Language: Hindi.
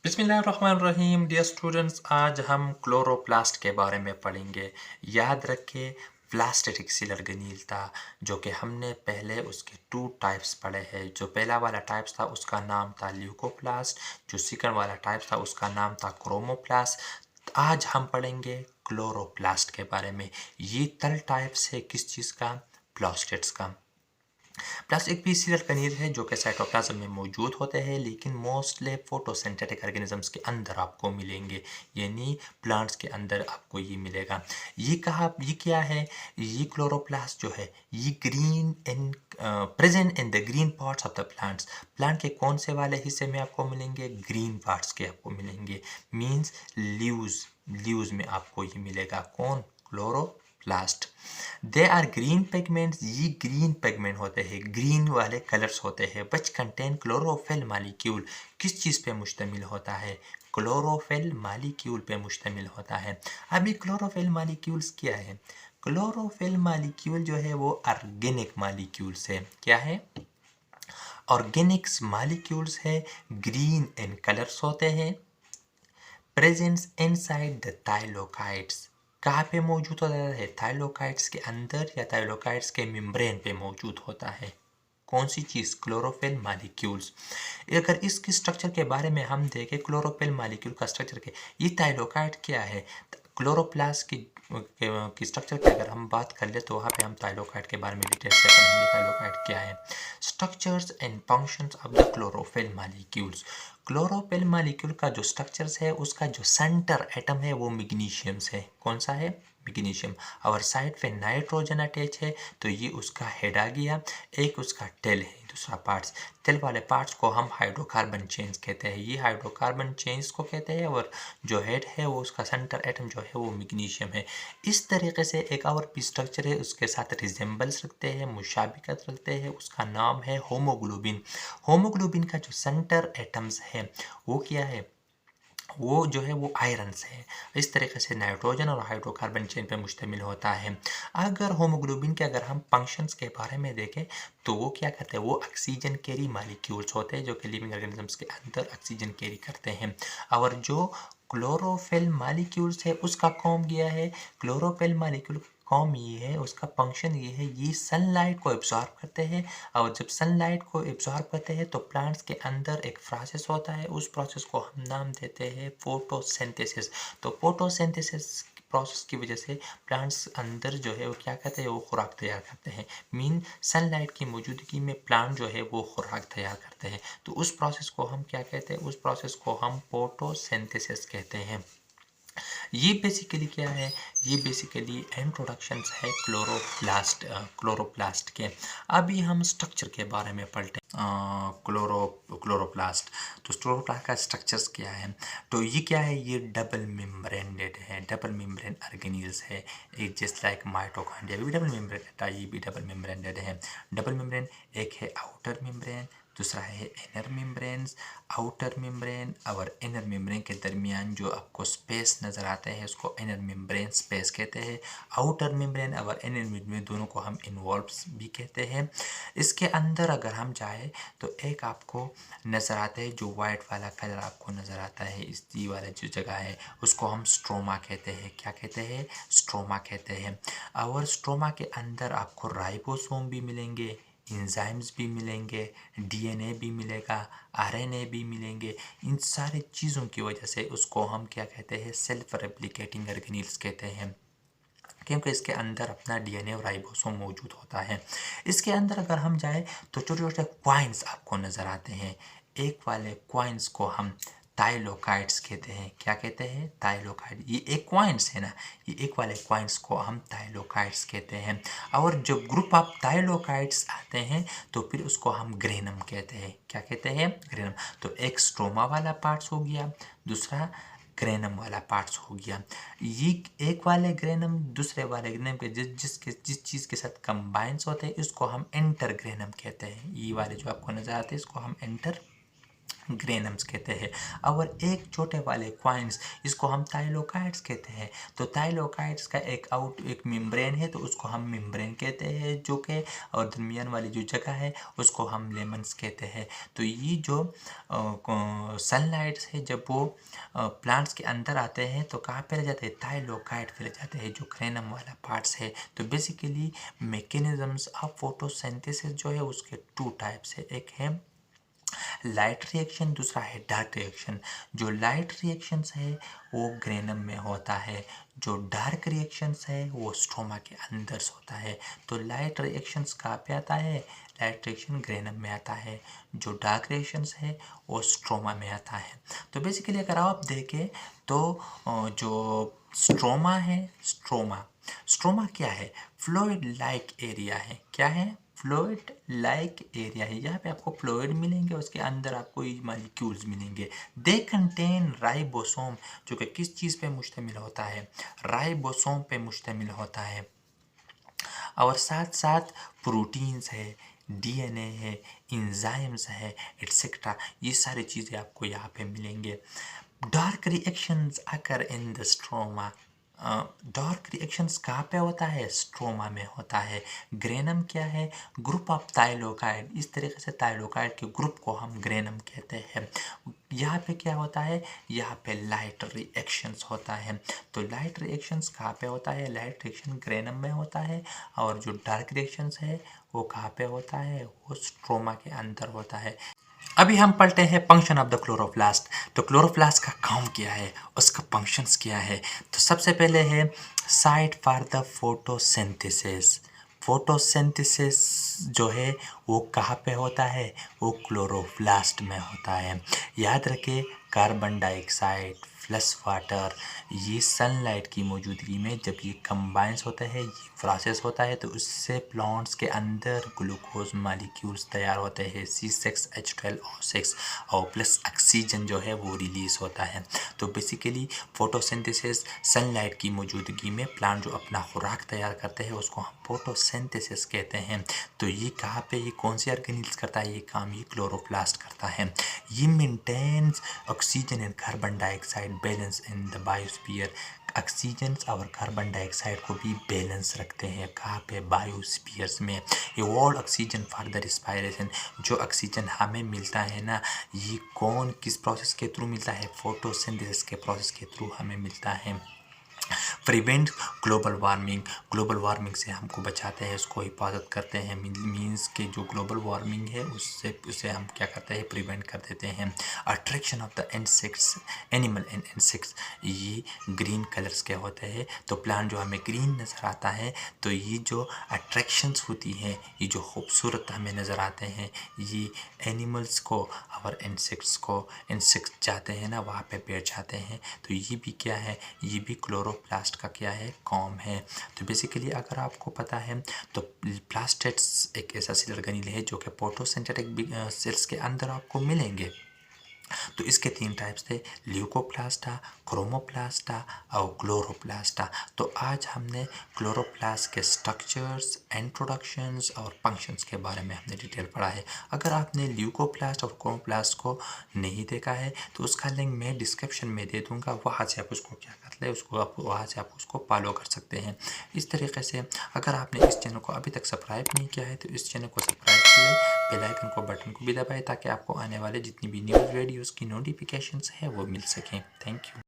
बिस्मिल्लाहिर्रहमानिर्रहीम डियर स्टूडेंट्स, आज हम क्लोरोप्लास्ट के बारे में पढ़ेंगे। याद रखें, प्लास्टिक एक्सिलर गनील था जो कि हमने पहले उसके टू टाइप्स पढ़े हैं। जो पहला वाला टाइप्स था उसका नाम था ल्यूकोप्लास्ट, जो सेकंड वाला टाइप्स था उसका नाम था क्रोमोप्लास्ट। आज हम पढ़ेंगे क्लोरोप्लास्ट के बारे में। ये तल टाइप्स है किस चीज़ का? प्लास्टिड्स का। प्लस एक पीसीआर पनीर है जो कि साइटोप्लाज्म में मौजूद होते हैं, लेकिन मोस्टली फोटोसिंथेटिक ऑर्गेनिजम्स के अंदर आपको मिलेंगे, यानी प्लांट्स के अंदर आपको ये मिलेगा। ये क्या है? ये क्लोरोप्लास्ट जो है ये green in present in the green parts of the plants. Plant के कौन से वाले हिस्से में आपको मिलेंगे? ग्रीन पार्ट्स के आपको मिलेंगे, मीन्स लीव्स में आपको ये मिलेगा। कौन? Chloroplast. They are green pigments. ये ग्रीन पिगमेंट होते हैं, ग्रीन वाले कलर्स होते हैं, विच कंटेन क्लोरोफिल मालिक्यूल। किस चीज़ पे मुश्तमिल होता है? क्लोरोफिल मालिक्यूल पे मुश्तमिल होता है। अभी क्लोरोफिल मालिक्यूल्स क्या है? क्लोरोफिल मालिक्यूल जो है वो ऑर्गेनिक मालिक्यूल्स है। क्या है? ऑर्गेनिक्स मालिक्यूल्स है, ग्रीन इन कलर्स होते हैं, प्रेजेंस इनसाइड द थाइलोकाइट्स। कहाँ पे मौजूद होता है? थाइलोकाइट्स के अंदर या थाइलोकाइट्स के मेम्ब्रेन पे मौजूद होता है। कौन सी चीज़? Chlorophyll molecules. अगर इसके स्ट्रक्चर के बारे में हम देखें, क्लोरोफिल मालिक्यूल का स्ट्रक्चर के, ये थाइलोकाइट क्या है? क्लोरोप्लास्ट की स्ट्रक्चर की अगर हम बात कर ले तो वहाँ पे हम थाइलोकाइट के बारे में डिटेल से पढ़ेंगे। थाइलोकाइट क्या है? Structures and functions of the chlorophyll molecules. Chlorophyll molecule का जो स्ट्रक्चर्स है उसका जो सेंटर एटम है वो मैग्नीशियम है। कौन सा है? मैग्नीशियम। और साइड पे नाइट्रोजन अटैच है, तो ये उसका हेड आ गया। एक उसका टेल है, दूसरा पार्ट्स। टेल वाले पार्ट्स को हम हाइड्रोकार्बन चेन्स कहते हैं। ये हाइड्रोकार्बन चेन्स को कहते हैं, और जो हेड है वो उसका सेंटर एटम जो है वो मैग्नीशियम है। इस तरीके से एक और भी स्ट्रक्चर है, उसके साथ रिजेंबल्स रखते हैं, मुशाबिकत रखते हैं, उसका नाम है होमोग्लोबिन। होमोग्लोबिन का जो सेंटर एटम्स है वो क्या है? वो जो है वो आयरन से है। इस तरीके से नाइट्रोजन और हाइड्रोकार्बन चेन पे मुश्तमिल होता है। अगर होमोग्लोबिन के अगर हम फंक्शंस के बारे में देखें तो वो क्या करते हैं? वो ऑक्सीजन कैरी मालिक्यूल्स होते हैं जो कि लिविंग ऑर्गेनिजम्स के अंदर ऑक्सीजन कैरी करते हैं। और जो क्लोरोफिल मालिक्यूल्स है उसका कौम गया है। क्लोरोफिल मालिक्यूल कौम ये है, उसका फंक्शन ये है, ये सनलाइट को एब्जॉर्ब करते हैं। और जब सनलाइट को एब्जॉर्ब करते हैं तो प्लांट्स के अंदर एक प्रोसेस होता है, उस प्रोसेस को हम नाम देते हैं फोटोसिंथेसिस। तो फोटोसिंथेसिस प्रोसेस की वजह से प्लांट्स अंदर जो है वो क्या करते हैं? वो खुराक तैयार करते हैं। मीन सनलाइट की मौजूदगी में प्लांट जो है वो खुराक तैयार करते हैं। तो उस प्रोसेस को हम क्या कहते हैं? उस प्रोसेस को हम फोटोसिंथेसिस कहते हैं। ये बेसिकली क्या है? ये बेसिकली इंट्रोडक्शंस है क्लोरोप्लास्ट के। अभी हम स्ट्रक्चर के बारे में पढ़ते हैं। क्लोरोप्लास्ट। तो क्लोरोप्लास्ट का स्ट्रक्चर्स क्या है? तो ये क्या है? ये डबल मेम्ब्रेनेड है, डबल मेम्ब्रेन ऑर्गेनील्स है। एक जस्ट लाइक माइटोकॉन्ड्रिया भी डबल मेम्ब्रेन था, ये भी डबल मेम्ब्रेनेड है। डबल मेम्ब्रेन, एक है आउटर मेम्ब्रेन, दूसरा है इनर मेम्ब्रेन्स। आउटर मेम्ब्रेन और इनर मेम्ब्रेन के दरमियान जो आपको स्पेस नज़र आते हैं उसको इनर मेम्ब्रेन स्पेस कहते हैं। आउटर मेम्ब्रेन और इनर मेम्ब्रेन दोनों को हम इन्वॉल्व्स भी कहते हैं। इसके अंदर अगर हम जाए तो एक आपको नज़र आता है, जो वाइट वाला कलर आपको नज़र आता है, इस दी वाला जो जगह है उसको हम स्ट्रोमा कहते हैं। क्या कहते हैं? स्ट्रोमा कहते हैं। और स्ट्रोमा के अंदर आपको राइबोसोम भी मिलेंगे, एंजाइम्स भी मिलेंगे, डीएनए भी मिलेगा, आरएनए भी मिलेंगे। इन सारी चीज़ों की वजह से उसको हम क्या कहते हैं? सेल्फ रेप्लिकेटिंग ऑर्गेनील्स कहते हैं, क्योंकि इसके अंदर अपना डीएनए और राइबोसोम मौजूद होता है। इसके अंदर अगर हम जाए तो छोटे छोटे क्वाइंस आपको नज़र आते हैं। एक वाले क्वाइंस को हम थाइलोकाइड्स कहते हैं। क्या कहते हैं? थाइलोकाइड। ये एक क्वाइंस है ना, ये एक वाले क्वाइंस को हम थाइलोकाइड्स कहते हैं। और जब ग्रुप ऑफ थाइलोकाइड्स आते हैं तो फिर उसको हम ग्रेनम कहते हैं। क्या कहते हैं? ग्रेनम। तो एक स्ट्रोमा वाला पार्ट्स हो गया, दूसरा ग्रेनम वाला पार्ट्स हो गया। ये एक वाले ग्रेनम दूसरे वाले ग्रेनम के जिस चीज़ के साथ कंबाइंस होते हैं इसको हम इंटर ग्रेनम कहते हैं। ये वाले जो आपको नजर आते हैं इसको हम इंटर ग्रेनम्स कहते हैं। और एक छोटे वाले कॉइन्स, इसको हम थाइलोकाइड्स कहते हैं। तो थाइलोकाइड्स का एक मेम्ब्रेन है, तो उसको हम मेम्ब्रेन कहते हैं, जो कि और दरमियान वाली जो जगह है उसको हम लेमन्स कहते हैं। तो ये जो सनलाइट्स है, जब वो प्लांट्स के अंदर आते हैं तो कहाँ पे रह जाते हैं, थाइलोकाइड पे रह जाते हैं, जो ग्रेनम वाला पार्ट्स है। तो बेसिकली मैकेनिज्म्स ऑफ फोटोसिंथेसिस जो है उसके टू टाइप्स है, एक है लाइट रिएक्शन, दूसरा है डार्क रिएक्शन। जो लाइट रिएक्शंस है वो ग्रेनम में होता है, जो डार्क रिएक्शंस है वो स्ट्रोमा के अंदर होता है। तो लाइट रिएक्शंस कहाँ पे आता है, लाइट रिएक्शन ग्रेनम में आता है, जो डार्क रिएक्शंस है वो स्ट्रोमा में आता है। तो बेसिकली अगर आप देखें तो जो स्ट्रोमा है, स्ट्रोमा क्या है, फ्लूइड लाइक एरिया है। क्या है, फ्लूइड लाइक एरिया है। यहाँ पे आपको फ्लूइड मिलेंगे, उसके अंदर आपको ये मॉलिक्यूल्स मिलेंगे। दे कंटेन राइबोसोम, जो कि किस चीज़ पे मुश्तमिल होता है, राइबोसोम पे मुश्तमिल होता है। और साथ साथ प्रोटीन्स है, डीएनए है, इंजाइम्स है, एटसेट्रा, ये सारी चीज़ें आपको यहाँ पे मिलेंगे। Dark reactions occur in the stroma. Dark reactions कहाँ पे होता है, स्ट्रोमा में होता है। ग्रेनम क्या है, ग्रुप ऑफ थाइलोकाइड, इस तरीके से थाइलोकाइड के ग्रुप को हम ग्रेनम कहते हैं। यहाँ पे क्या होता है, यहाँ पे लाइट रिएक्शंस होता है। तो लाइट रिएक्शंस कहाँ पे होता है, लाइट रिएक्शन ग्रेनम में होता है, और जो डार्क रिएक्शंस है वो कहाँ पे होता है, वो स्ट्रोमा के अंदर होता है। अभी हम पढ़ते हैं फंक्शन ऑफ द क्लोरोप्लास्ट। तो क्लोरोप्लास्ट का काम क्या है, उसका फंक्शंस क्या है। तो सबसे पहले है site for the photosynthesis. Photosynthesis जो है वो कहाँ पे होता है, वो क्लोरोप्लास्ट में होता है। याद रखें, कार्बन डाइऑक्साइड प्लस वाटर, ये सनलाइट की मौजूदगी में जब ये कंबाइंस होता है, ये प्रोसेस होता है, तो उससे प्लांट्स के अंदर ग्लूकोज मॉलिक्यूल्स तैयार होते हैं, C6H12O6, और प्लस ऑक्सीजन जो है वो रिलीज होता है। तो बेसिकली फोटोसिंथेसिस, सनलाइट की मौजूदगी में प्लांट जो अपना खुराक तैयार करते हैं उसको हम फोटोसिंथेसिस कहते हैं। तो ये कहाँ पे, ये कौन सी ऑर्गेनिल्स करता है, ये काम ये क्लोरोप्लास्ट करता है। ये maintains oxygen and carbon dioxide balance in the biosphere. Oxygen और कार्बन डाइऑक्साइड को भी बैलेंस रखते हैं, कहाँ पे, बायोस्फीयर्स में। Evolve oxygen for the respiration, जो ऑक्सीजन हमें मिलता है ना, ये कौन किस प्रोसेस के थ्रू मिलता है, फोटोसिंथेसिस के प्रोसेस के थ्रू हमें मिलता है। Prevent global warming, global warming से हमको बचाते हैं, उसको हिफाजत करते हैं। मीन्स के जो ग्लोबल वार्मिंग है उससे हम क्या करते हैं, प्रिवेंट कर देते हैं। Attraction of the insects, animal and insects, ये ग्रीन कलर्स के होते हैं। तो प्लांट जो हमें ग्रीन नज़र आता है, तो ये जो अट्रैक्शंस होती हैं, ये जो खूबसूरत हमें नज़र आते हैं, ये एनिमल्स को और इंसेक्ट्स जाते हैं ना, वहाँ पे बैठ जाते हैं। तो ये भी क्या है, ये भी क्लोरोप्लास्ट का क्या है, काम है। तो बेसिकली अगर आपको पता है तो प्लास्टेड्स एक ऐसा सेल ऑर्गेनेल है जो कि फोटोसिंथेटिक सेल्स के अंदर आपको मिलेंगे। तो इसके 3 टाइप्स थे, ल्यूकोप्लास्टा, क्रोमोप्लास्टा और क्लोरोप्लास्टा। तो आज हमने क्लोरोप्लास्ट के स्ट्रक्चर्स, इंट्रोडक्शंस और फंक्शंस के बारे में हमने डिटेल पढ़ा है। अगर आपने ल्यूकोप्लास्ट और क्रोमोप्लास्ट को नहीं देखा है तो उसका लिंक मैं डिस्क्रिप्शन में दे दूँगा, वहाँ से आप उसको क्या कर ले, उसको आप वहाँ से आप उसको फॉलो कर सकते हैं। इस तरीके से अगर आपने इस चैनल को अभी तक सब्सक्राइब नहीं किया है तो इस चैनल को सब्सक्राइब कर लें, बेल आइकन को बटन को भी दबाएं, ताकि आपको आने वाले जितनी भी न्यूज़ वीडियोज़ की नोटिफिकेशंस है वो मिल सकें। Thank you.